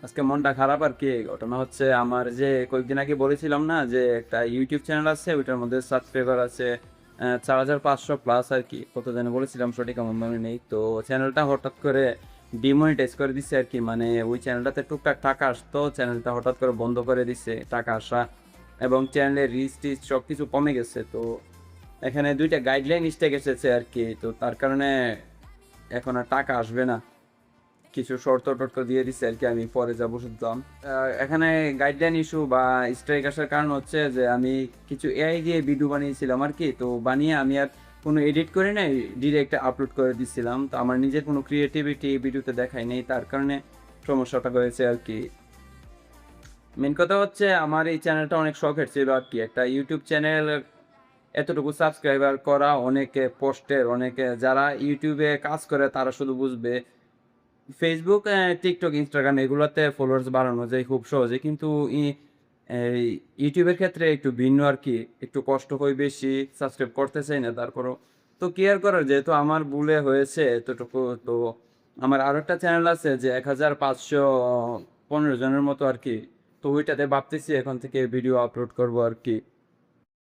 আজকে মনটা খারাপ আর কি। ঘটনা হচ্ছে আমার যে কয়েকদিন আগে বলেছিলাম না যে একটা ইউটিউব চ্যানেল আছে, ওইটার মধ্যে সাবস্ক্রাইবার আছে 4500 প্লাস আর কি। কত জানি বলেছিলাম, সঠিক আমার মনে নেই। তো চ্যানেলটা হঠাৎ করে ডিমনিটাইজ করে দিচ্ছে আর কি। মানে ওই চ্যানেলটাতে টুকটাক টাকা আসতো, চ্যানেলটা হঠাৎ করে বন্ধ করে দিচ্ছে টাকা আসা, এবং চ্যানেলের রিচ টিচ সব কিছু কমে গেছে। তো এখানে দুইটা গাইডলাইন স্টেক এসেছে আর কি। তো তার কারণে এখন আর টাকা আসবে না। কিছু শর্ত টর্ত দিয়ে দিচ্ছে আর কি, আমি পরে যা বুঝলাম। এখানে গাইডলাইন ইস্যু বা স্ট্রাইক আসার কারণ হচ্ছে যে আমি কিছু এআই দিয়ে ভিডিও বানিয়েছিলাম আর কি। তো বানিয়ে আমি আর কোনো এডিট করে নাই, ডিরেক্ট আপলোড করে দিচ্ছিলাম। তো আমার নিজের কোনো ক্রিয়েটিভিটি ভিডিওতে দেখাই নেই, তার কারণে সমস্যাটা হয়েছে আর কি। মেন কথা হচ্ছে আমার এই চ্যানেলটা অনেক শখের ছিল আর কি। একটা ইউটিউব চ্যানেল এতটুকু সাবস্ক্রাইবার করা, অনেকে পোস্টের, অনেকে যারা ইউটিউবে কাজ করে তারা শুধু বুঝবে। ফেসবুক, টিকটক, ইনস্টাগ্রাম এগুলোতে ফলোয়ার্স বাড়ানো যায় খুব সহজে, কিন্তু এই ইউটিউবের ক্ষেত্রে একটু ভিন্ন আর কি। একটু কষ্ট হয় বেশি, সাবস্ক্রাইব করতে চাই না তারপরও। তো কেয়ার করার, যেহেতু আমার ভুলে হয়েছে এতটুকু, তো আমার আরও একটা চ্যানেল আছে যে 1515 জনের মতো আর কি। তো ওইটাতে ভাবতেছি এখন থেকে ভিডিও আপলোড করবো আর কি।